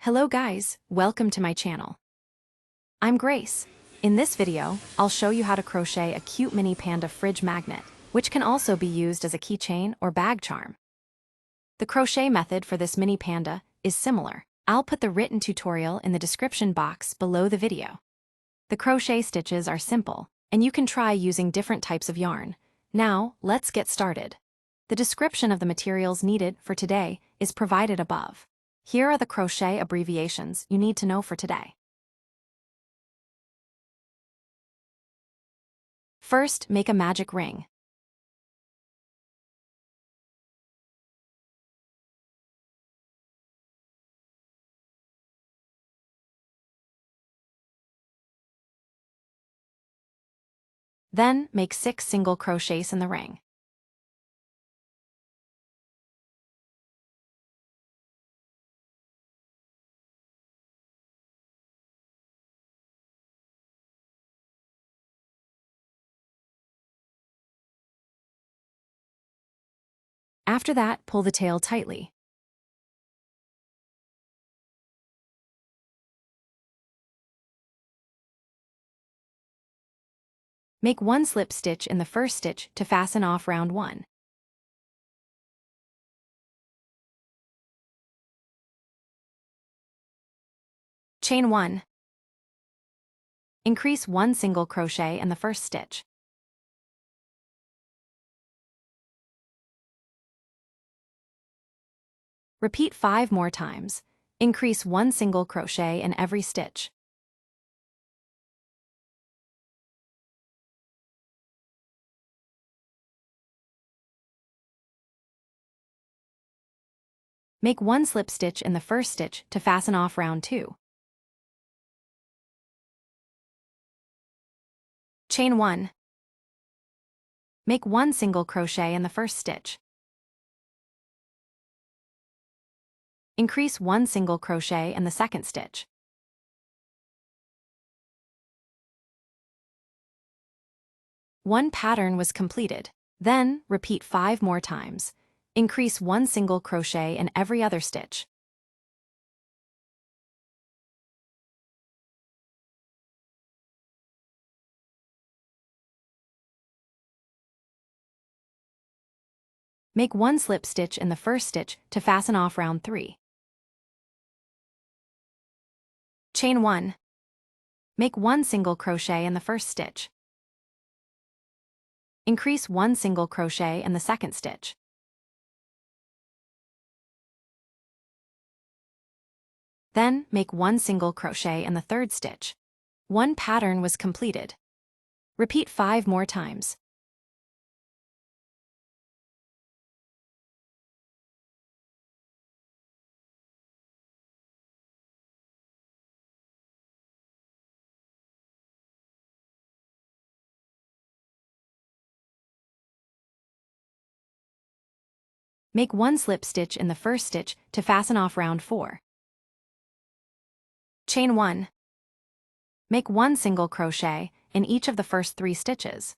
Hello guys, welcome to my channel. I'm Grace. In this video, I'll show you how to crochet a cute mini panda fridge magnet, which can also be used as a keychain or bag charm. The crochet method for this mini panda is similar. I'll put the written tutorial in the description box below the video. The crochet stitches are simple, and you can try using different types of yarn. Now, let's get started. The description of the materials needed for today is provided above. Here are the crochet abbreviations you need to know for today. First, make a magic ring. Then, make 6 single crochets in the ring. After that, pull the tail tightly. Make 1 slip stitch in the first stitch to fasten off round 1. Chain 1. Increase 1 single crochet in the first stitch. Repeat 5 more times. Increase 1 single crochet in every stitch. Make 1 slip stitch in the first stitch to fasten off round 2. Chain 1. Make 1 single crochet in the first stitch. Increase 1 single crochet in the second stitch. One pattern was completed. Then, repeat 5 more times. Increase 1 single crochet in every other stitch. Make 1 slip stitch in the first stitch to fasten off round 3. Chain 1. Make 1 single crochet in the first stitch. Increase 1 single crochet in the second stitch. Then, make 1 single crochet in the third stitch. One pattern was completed. Repeat 5 more times. Make 1 slip stitch in the first stitch to fasten off round 4. Chain 1. Make 1 single crochet in each of the first 3 stitches.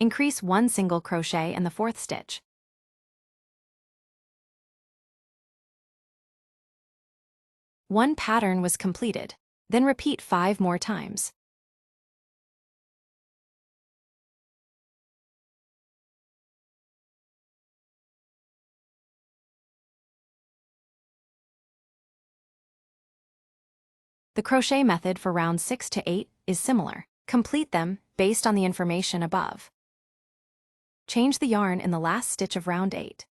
Increase 1 single crochet in the fourth stitch. One pattern was completed. Then repeat 5 more times. The crochet method for rounds 6 to 8 is similar. Complete them based on the information above. Change the yarn in the last stitch of round 8.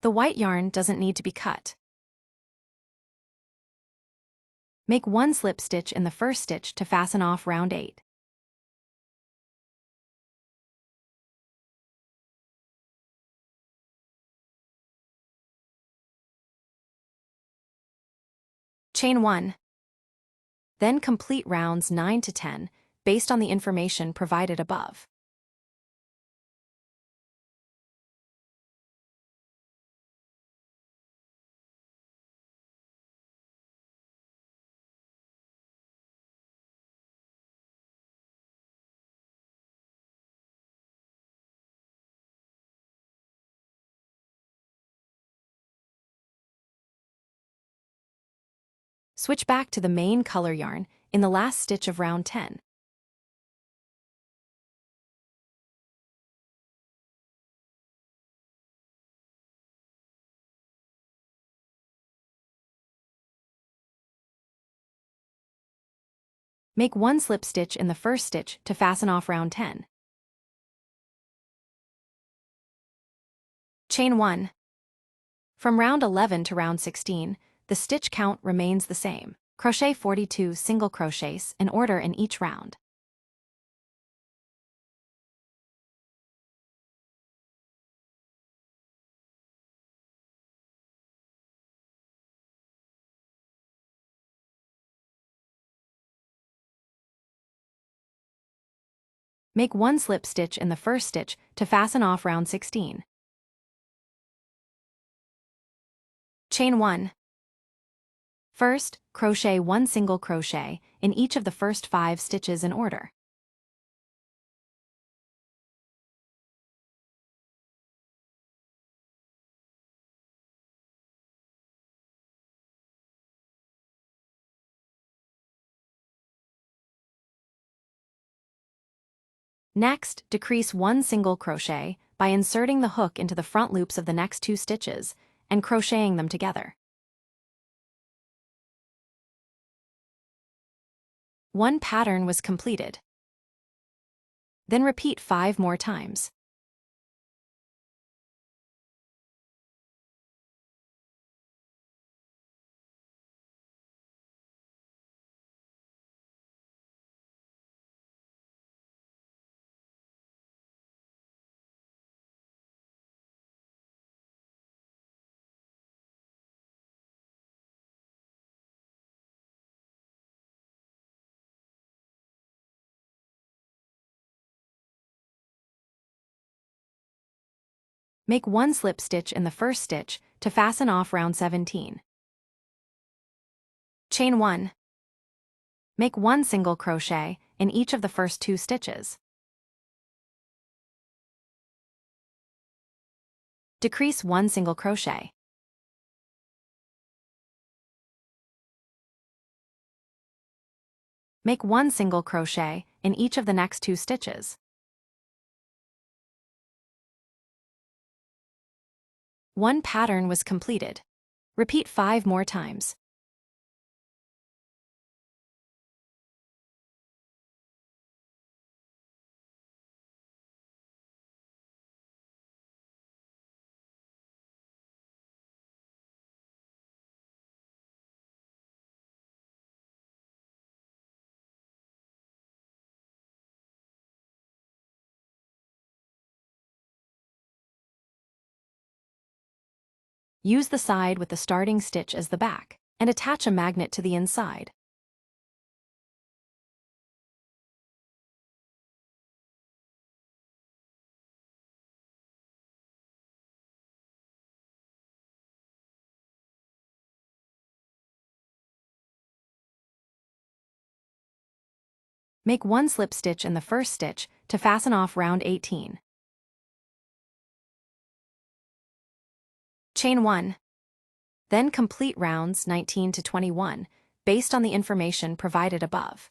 The white yarn doesn't need to be cut. Make 1 slip stitch in the first stitch to fasten off round 8. Chain 1. Then complete rounds 9 to 10, based on the information provided above. Switch back to the main color yarn in the last stitch of round 10. Make 1 slip stitch in the first stitch to fasten off round 10. Chain 1. From round 11 to round 16, the stitch count remains the same. Crochet 42 single crochets in order in each round. Make 1 slip stitch in the first stitch to fasten off round 16. Chain 1. First, crochet 1 single crochet in each of the first 5 stitches in order. Next, decrease 1 single crochet by inserting the hook into the front loops of the next 2 stitches and crocheting them together. 1 pattern was completed. Then repeat 5 more times. Make 1 slip stitch in the first stitch to fasten off round 17. Chain 1. Make 1 single crochet in each of the first 2 stitches. Decrease 1 single crochet. Make 1 single crochet in each of the next 2 stitches. 1 pattern was completed. Repeat 5 more times. Use the side with the starting stitch as the back, and attach a magnet to the inside. Make 1 slip stitch in the first stitch to fasten off round 18. Chain 1. Then complete rounds 19 to 21, based on the information provided above.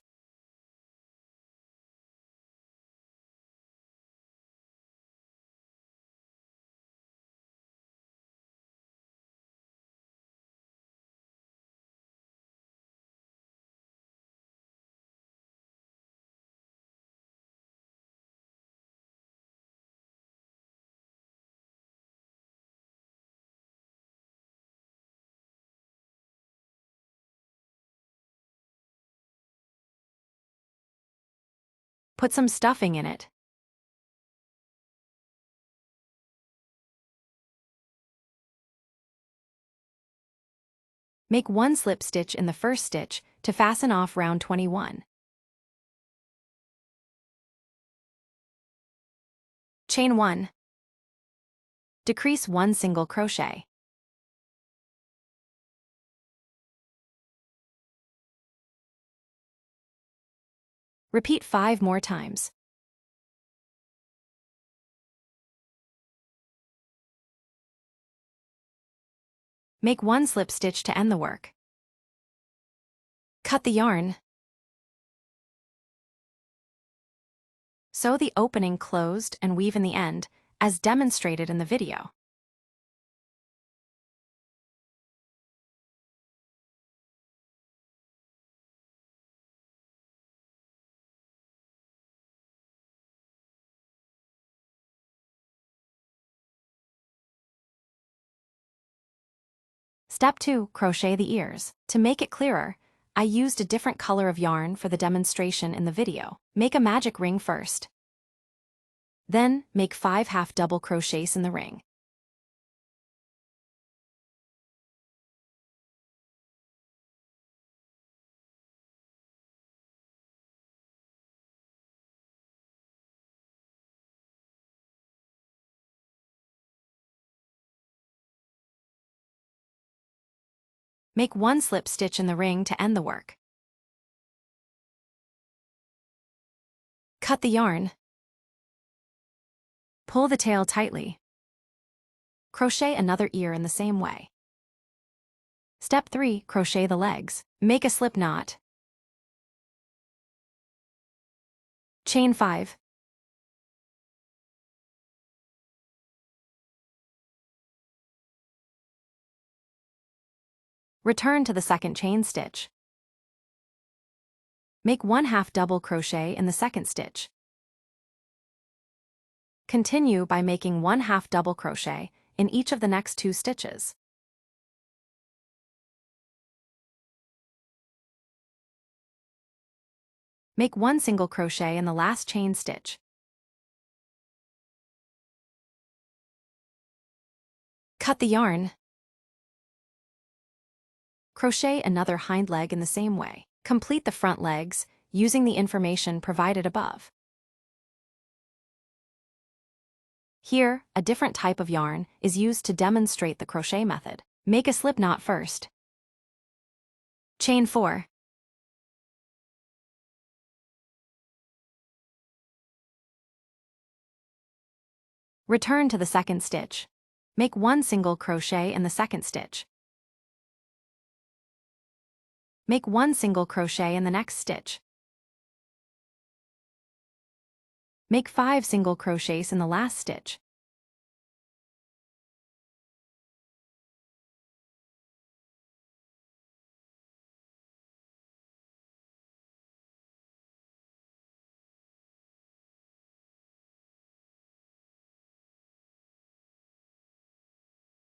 Put some stuffing in it. Make 1 slip stitch in the first stitch to fasten off round 21. Chain 1. Decrease 1 single crochet. Repeat 5 more times. Make 1 slip stitch to end the work. Cut the yarn. Sew the opening closed and weave in the end, as demonstrated in the video. Step 2. Crochet the ears. To make it clearer, I used a different color of yarn for the demonstration in the video. Make a magic ring first. Then, make 5 half double crochets in the ring. Make 1 slip stitch in the ring to end the work. Cut the yarn. Pull the tail tightly. Crochet another ear in the same way. Step 3. Crochet the legs. Make a slip knot. Chain 5. Return to the second chain stitch. Make 1 half double crochet in the second stitch. Continue by making 1 half double crochet in each of the next 2 stitches. Make 1 single crochet in the last chain stitch. Cut the yarn. Crochet another hind leg in the same way. Complete the front legs using the information provided above. Here, a different type of yarn is used to demonstrate the crochet method. Make a slip knot first. Chain 4. Return to the second stitch. Make 1 single crochet in the second stitch. Make 1 single crochet in the next stitch. Make 5 single crochets in the last stitch.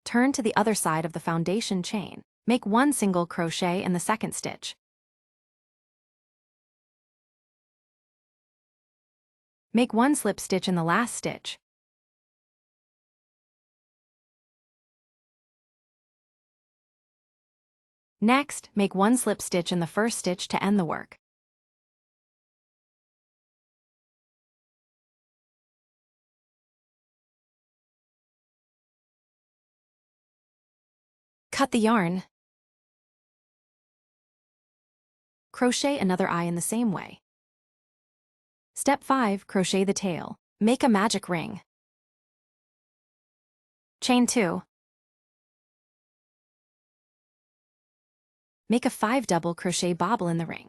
Turn to the other side of the foundation chain. Make 1 single crochet in the second stitch. Make 1 slip stitch in the last stitch. Next, make 1 slip stitch in the first stitch to end the work. Cut the yarn. Crochet another eye in the same way. Step 5. Crochet the tail. Make a magic ring. Chain 2. Make a 5 double crochet bobble in the ring.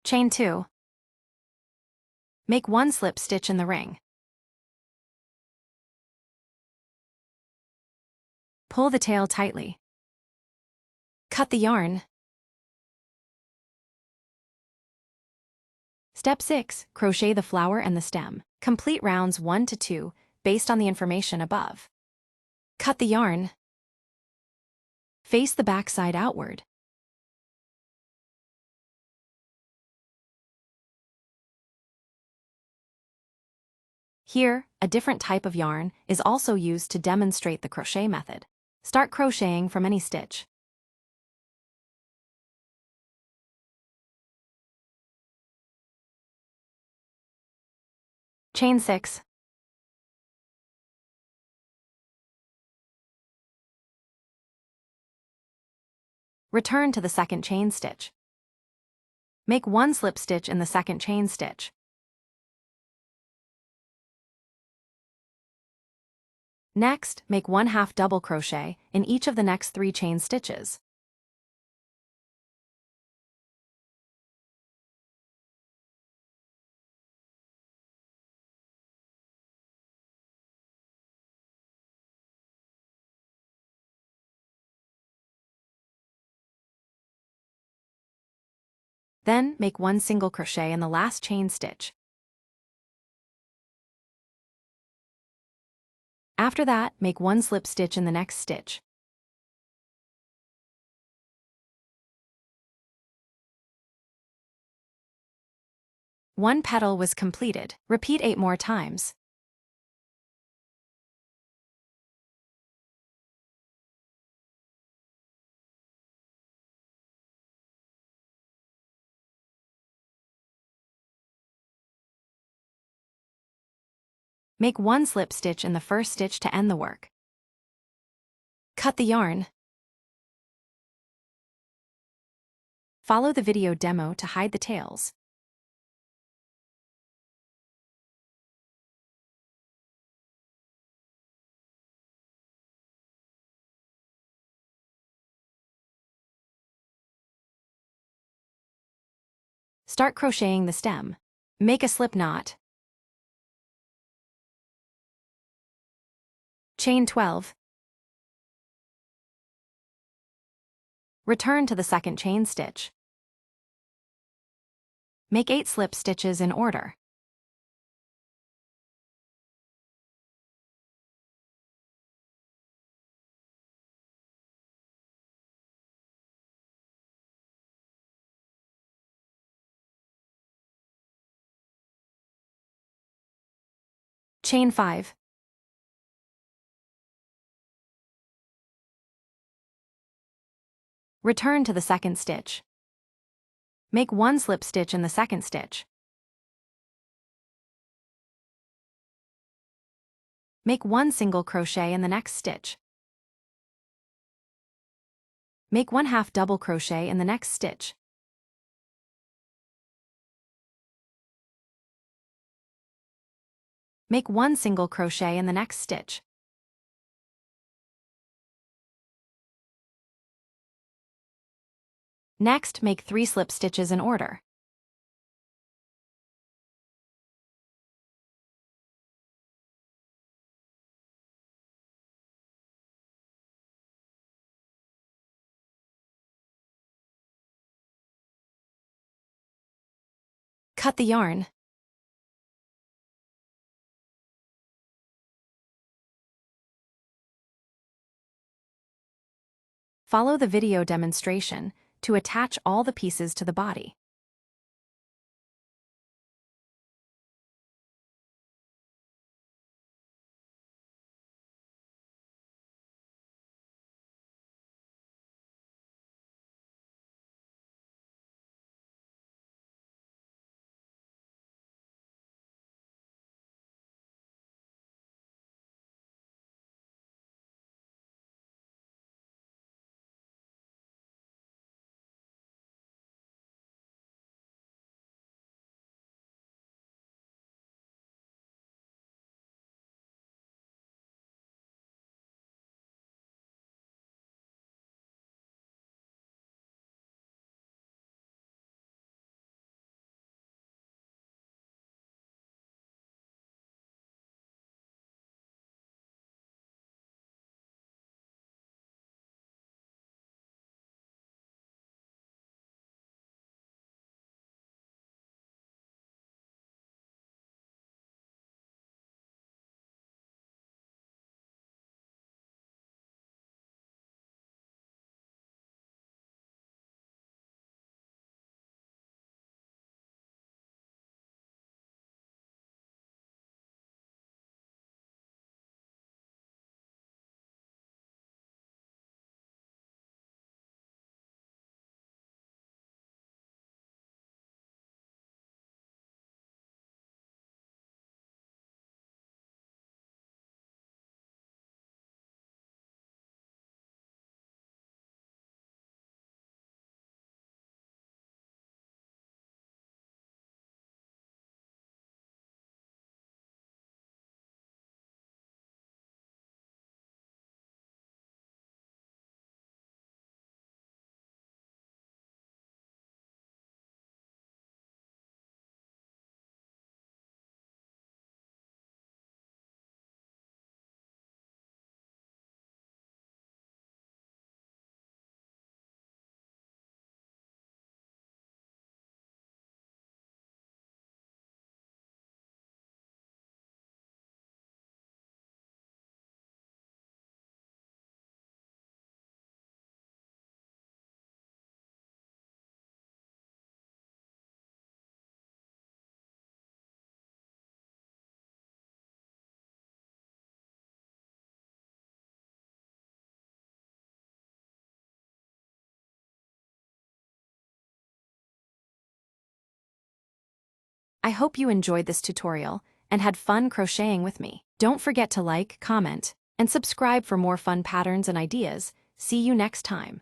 Chain 2. Make 1 slip stitch in the ring. Pull the tail tightly. Cut the yarn. Step 6. Crochet the flower and the stem. Complete rounds 1 to 2, based on the information above. Cut the yarn. Face the back side outward. Here, a different type of yarn is also used to demonstrate the crochet method. Start crocheting from any stitch. Chain 6. Return to the second chain stitch. Make 1 slip stitch in the second chain stitch. Next, make 1/2 double crochet in each of the next 3 chain stitches. Then, make 1 single crochet in the last chain stitch. After that, make 1 slip stitch in the next stitch. One petal was completed. Repeat 8 more times. Make 1 slip stitch in the first stitch to end the work. Cut the yarn. Follow the video demo to hide the tails. Start crocheting the stem. Make a slip knot. Chain 12. Return to the second chain stitch. Make 8 slip stitches in order. Chain 5. Return to the second stitch. Make 1 slip stitch in the second stitch. Make 1 single crochet in the next stitch. Make 1/2 double crochet in the next stitch. Make 1 single crochet in the next stitch. Next, make 3 slip stitches in order. Cut the yarn. Follow the video demonstration to attach all the pieces to the body. I hope you enjoyed this tutorial and had fun crocheting with me. Don't forget to like, comment, and subscribe for more fun patterns and ideas. See you next time.